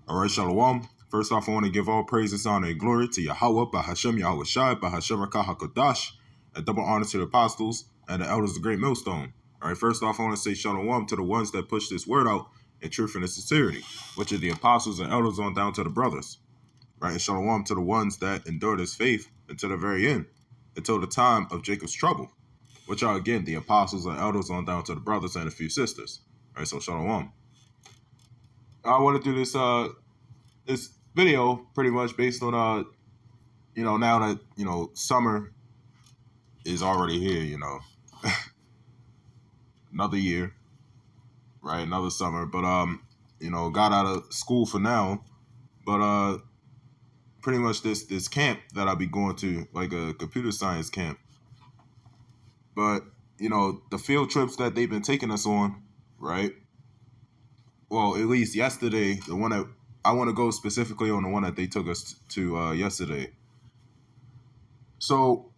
All right, Shalom. First off, I want to give all praises, honor, and glory to Yahweh, Bahashem Yahweh Shai, Bahashem Rakah HaKodash, and double honor to the apostles and the elders of the great millstone. All right, first off, I want to say Shalom to the ones that push this word out in truth and in sincerity, which are the apostles and elders on down to the brothers. Right, and Shalom to the ones that endure this faith until the very end, until the time of Jacob's trouble, which are again the apostles and elders on down to the brothers and a few sisters. All right, so Shalom. I want to do this video pretty much based on now that summer is already here, another year, right, another summer, but got out of school for now, but pretty much this camp that I'll be going to, like a computer science camp, but the field trips that they've been taking us on, right, well, at least yesterday, the one that I want to go specifically on the one that they took us to yesterday. So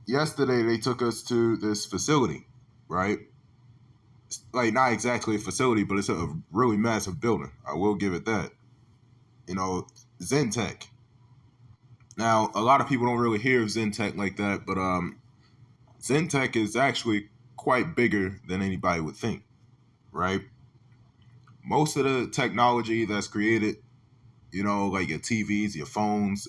yesterday they took us to this facility, right? Like not exactly a facility, but it's a really massive building. I will give it that. Zentech. Now, a lot of people don't really hear of Zentech like that, but Zentech is actually quite bigger than anybody would think, right? Most of the technology that's created, like your TVs, your phones,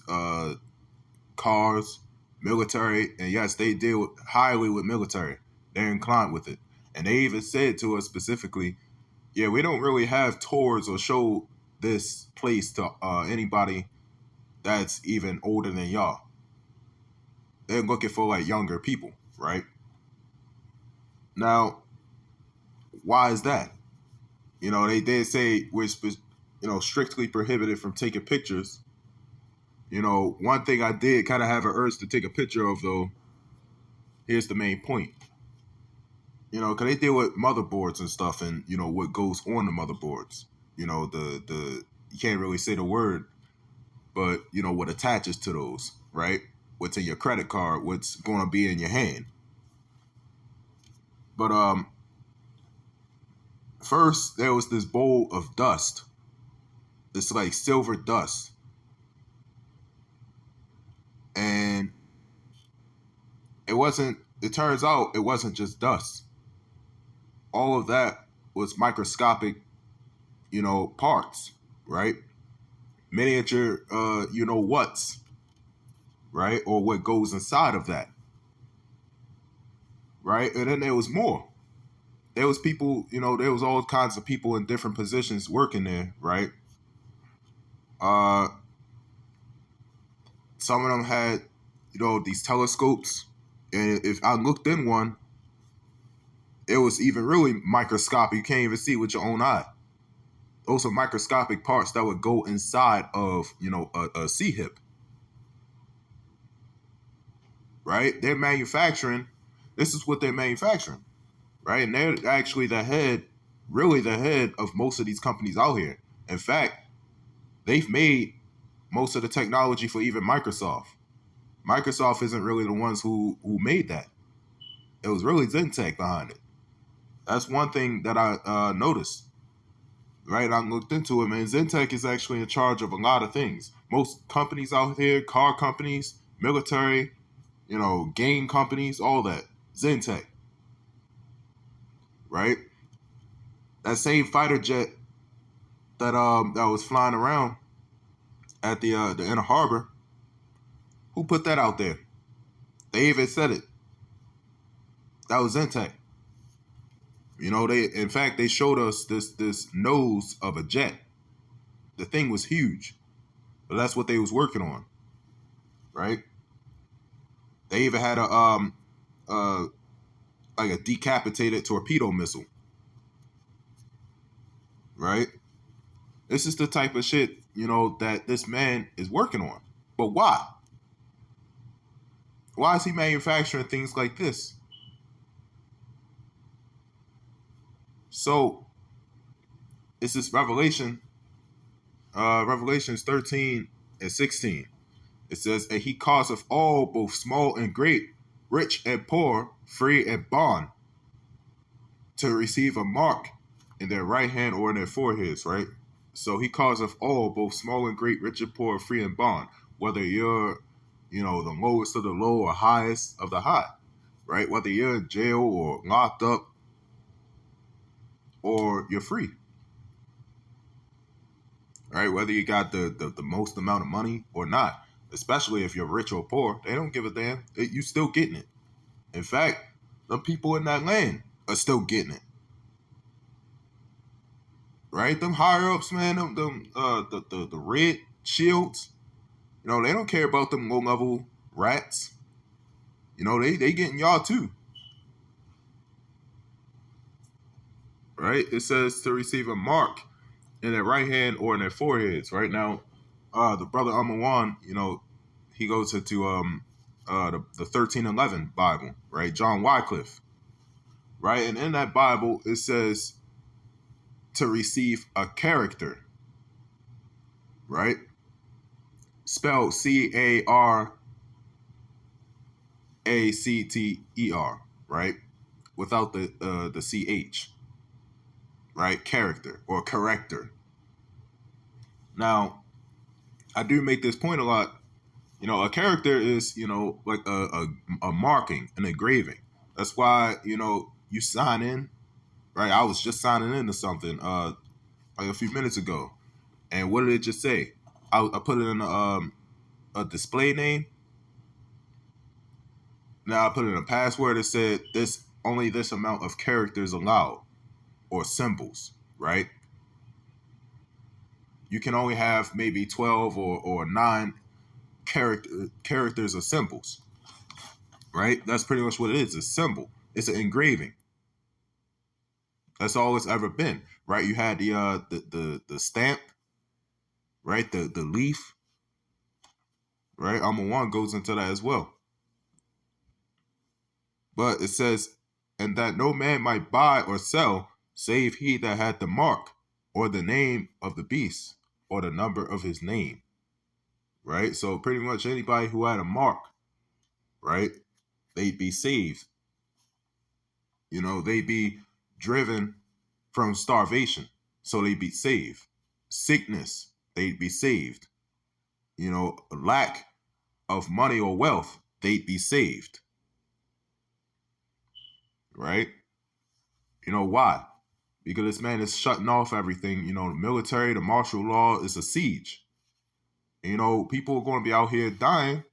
cars, military, and yes, they deal highly with military. They're inclined with it. And they even said to us specifically, yeah, we don't really have tours or show this place to anybody that's even older than y'all. They're looking for like younger people, right? Now, why is that? They did say we're strictly prohibited from taking pictures. One thing I did kind of have an urge to take a picture of, though, here's the main point. Because they deal with motherboards and stuff and, what goes on the motherboards. The you can't really say the word, but, what attaches to those, right? What's in your credit card, what's going to be in your hand. But first, there was this bowl of dust. This, like, silver dust. And it turns out it wasn't just dust. All of that was microscopic, parts, right? Miniature, what's, right? Or what goes inside of that, right? And then there was more. There was people, there was all kinds of people in different positions working there, right? Some of them had, these telescopes. And if I looked in one, it was even really microscopic. You can't even see with your own eye. Those are microscopic parts that would go inside of, a C-hip. Right? They're manufacturing. This is what they're manufacturing. Right? And they're actually the head of most of these companies out here. In fact, they've made most of the technology for even Microsoft. Microsoft isn't really the ones who made that. It was really Zentech behind it. That's one thing that I noticed. Right, I looked into it, man. Zentech is actually in charge of a lot of things. Most companies out here, car companies, military, game companies, all that. Zentech. Right? That same fighter jet that was flying around at the inner harbor, who put that out there? They even said it. That was Zentech. They showed us this nose of a jet. The thing was huge, but that's what they was working on, right? They even had a decapitated torpedo missile, right? This is the type of shit, that this man is working on. But why? Why is he manufacturing things like this? So, this is Revelations 13 and 16. It says, and he causeth all, both small and great, rich and poor, free and bond, to receive a mark in their right hand or in their foreheads, right? So he calls us all, both small and great, rich and poor, free and bond, whether you're, the lowest of the low or highest of the high, right? Whether you're in jail or locked up or you're free, right? Whether you got the most amount of money or not, especially if you're rich or poor, they don't give a damn. You still getting it. In fact, the people in that land are still getting it, right? Them higher ups, man, the red shields, they don't care about them low level rats. They getting y'all too, right? It says to receive a mark in their right hand or in their foreheads. Right now, the brother Amawan, he goes into the 1311 Bible, right? John Wycliffe, right? And in that Bible, it says to receive a character, right? Spelled Caracter, right? Without the CH, right? Character or corrector. Now, I do make this point a lot. A character is, like a marking, an engraving. That's why, you sign in, right? I was just signing into something like a few minutes ago. And what did it just say? I put it in a display name. Now I put in a password that said this amount of characters allowed or symbols, right? You can only have maybe 12 or 9 characters or symbols, right? That's pretty much what it is. A symbol. It's an engraving. That's all it's ever been, right? You had the stamp, right? The leaf, right? Amawan goes into that as well. But it says, and that no man might buy or sell, save he that had the mark, or the name of the beast, or the number of his name, right? So pretty much anybody who had a mark, right, they'd be saved. They'd be driven from starvation, so they'd be saved. Sickness, they'd be saved. Lack of money or wealth, they'd be saved. Right? Why? Because this man is shutting off everything. The military, the martial law is a siege. People are going to be out here dying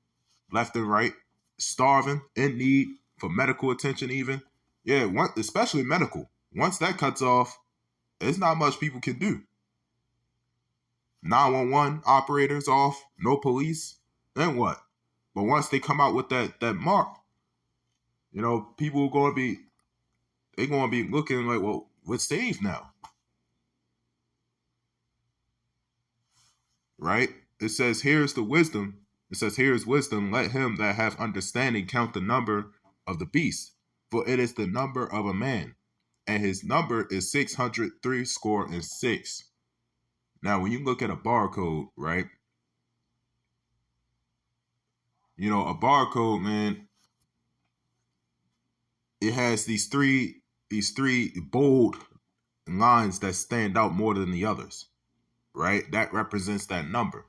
left and right, starving, in need for medical attention even. Yeah, especially medical. Once that cuts off, there's not much people can do. 911 operators off, no police, then what? But once they come out with that mark, people are going to be looking like, well, we're saved now. Right? It says, here's the wisdom. It says, here is wisdom. Let him that have understanding count the number of the beast, for it is the number of a man, and his number is 666. Now, when you look at a barcode, right? A barcode, man, it has these three bold lines that stand out more than the others, right? That represents that number.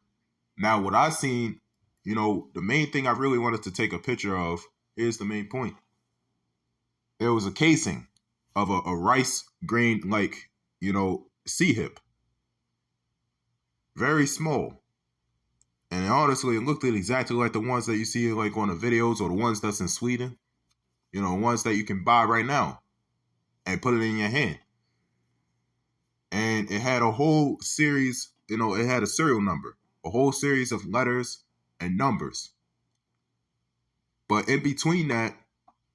Now, what I seen, the main thing I really wanted to take a picture of, here's the main point. There was a casing of a rice grain, like, sea hip. Very small. And honestly, it looked exactly like the ones that you see like on the videos, or the ones that's in Sweden. Ones that you can buy right now and put it in your hand. And it had a whole series, it had a serial number, a whole series of letters and numbers. But in between that,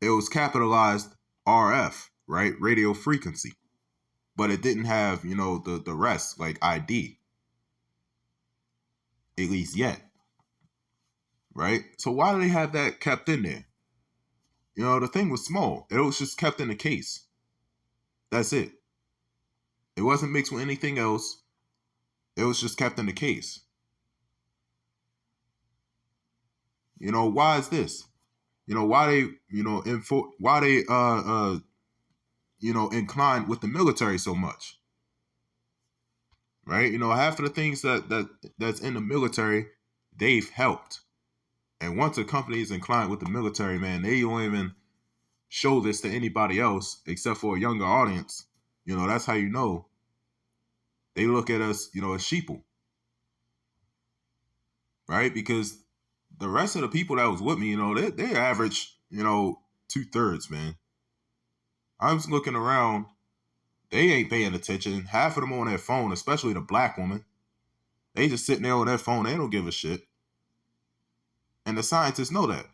it was capitalized RF, right? Radio frequency. But it didn't have, the rest, like ID. At least yet. Right? So why do they have that kept in there? The thing was small. It was just kept in the case. That's it. It wasn't mixed with anything else. It was just kept in the case. Why is this? Why they, inclined with the military so much? right? Half of the things that's in the military, they've helped. And once a company is inclined with the military, man, they don't even show this to anybody else except for a younger audience. That's how they look at us, as sheeple, right? Because the rest of the people that was with me, they average, 2/3, man. I'm just looking around. They ain't paying attention. Half of them on their phone, especially the black woman. They just sitting there on their phone. They don't give a shit. And the scientists know that.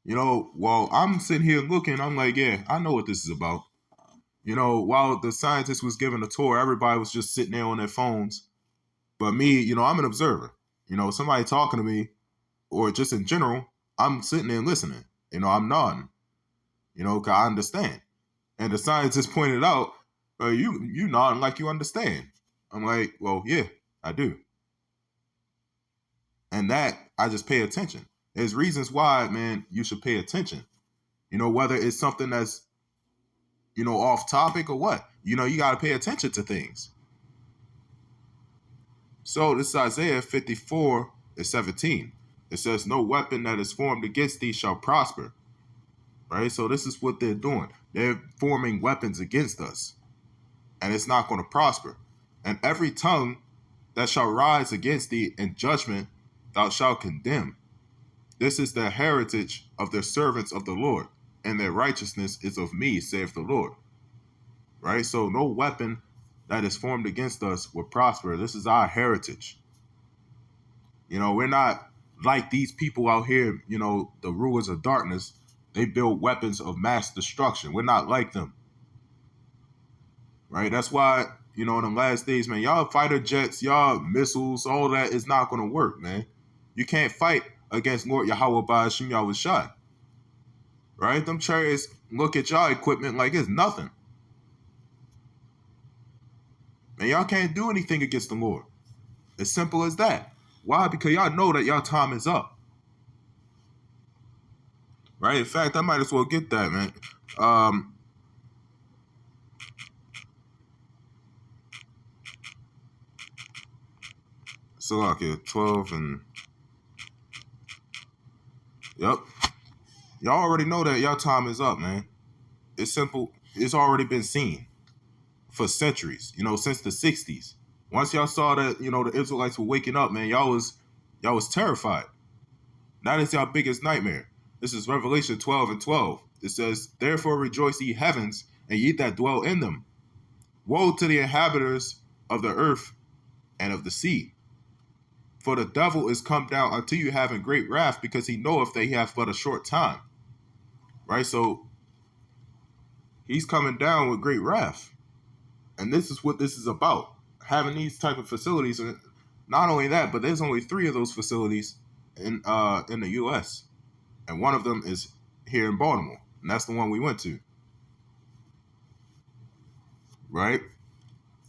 While I'm sitting here looking, I'm like, yeah, I know what this is about. While the scientist was giving a tour, everybody was just sitting there on their phones. But me, I'm an observer. Somebody talking to me, or just in general, I'm sitting there listening. I'm nodding. Cause I understand. And the scientist pointed out, you nodding like you understand. I'm like, well, yeah, I do. And that, I just pay attention. There's reasons why, man, you should pay attention. Whether it's something that's, off topic or what. You got to pay attention to things. So this is Isaiah 54:17. It says, no weapon that is formed against thee shall prosper. Right? So this is what they're doing. They're forming weapons against us. And it's not going to prosper. And every tongue that shall rise against thee in judgment, thou shalt condemn. This is the heritage of the servants of the Lord, and their righteousness is of me, saith the Lord. Right? So no weapon that is formed against us will prosper. This is our heritage. We're not like these people out here, the rulers of darkness. They build weapons of mass destruction. We're not like them. Right? That's why, in the last days, man, y'all fighter jets, y'all missiles, all that is not going to work, man. You can't fight against Lord Yahweh Ba'ashim Yahushai. Right? Them chariots look at y'all equipment like it's nothing. And y'all can't do anything against the Lord. As simple as that. Why? Because y'all know that y'all time is up. Right? In fact, I might as well get that, man. Salakia, 12 and... Yep. Y'all already know that y'all time is up, man. It's simple. It's already been seen for centuries, since the 60s. Once y'all saw that, the Israelites were waking up, man, y'all was terrified. That is y'all biggest nightmare. This is Revelation 12:12. It says, therefore rejoice ye heavens, and ye that dwell in them. Woe to the inhabitants of the earth and of the sea. For the devil is come down unto you having great wrath, because he knoweth that he hath but a short time. Right? So he's coming down with great wrath. And this is what this is about. Having these type of facilities. And not only that, but there's only 3 of those facilities in the U.S. And one of them is here in Baltimore. And that's the one we went to. Right?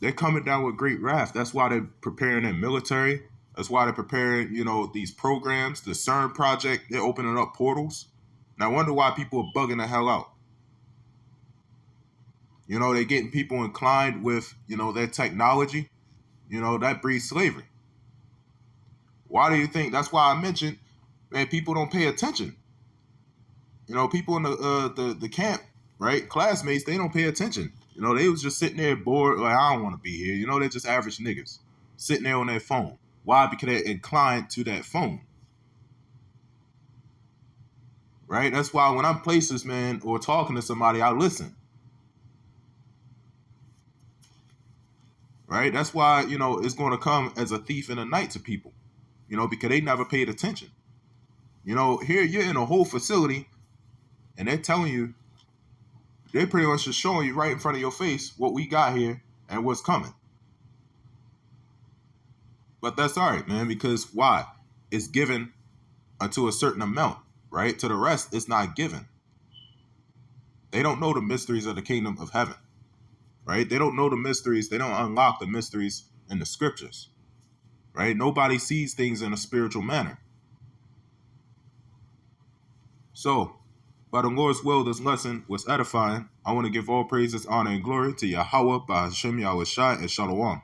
They're coming down with great wrath. That's why they're preparing their military. That's why they're preparing, these programs. The CERN project, they're opening up portals. And I wonder why people are bugging the hell out. They're getting people inclined with, their technology. That breeds slavery. Why do you think? That's why I mentioned, man, people don't pay attention. People in the camp, right? Classmates, they don't pay attention. They was just sitting there bored, like, I don't want to be here. They're just average niggas sitting there on their phone. Why? Because they're inclined to that phone. Right? That's why when I'm places, man, or talking to somebody, I listen. Right? That's why, it's going to come as a thief in the night to people, because they never paid attention. Here you're in a whole facility and they're telling you, they're pretty much just showing you right in front of your face what we got here and what's coming. But that's all right, man, because why? It's given unto a certain amount, right? To the rest, it's not given. They don't know the mysteries of the kingdom of heaven, right? They don't know the mysteries. They don't unlock the mysteries in the scriptures, right? Nobody sees things in a spiritual manner. So By the Lord's will, this lesson was edifying. I want to give all praises, honor, and glory to Yahweh, Bahashem, Yahushai, and Shalom.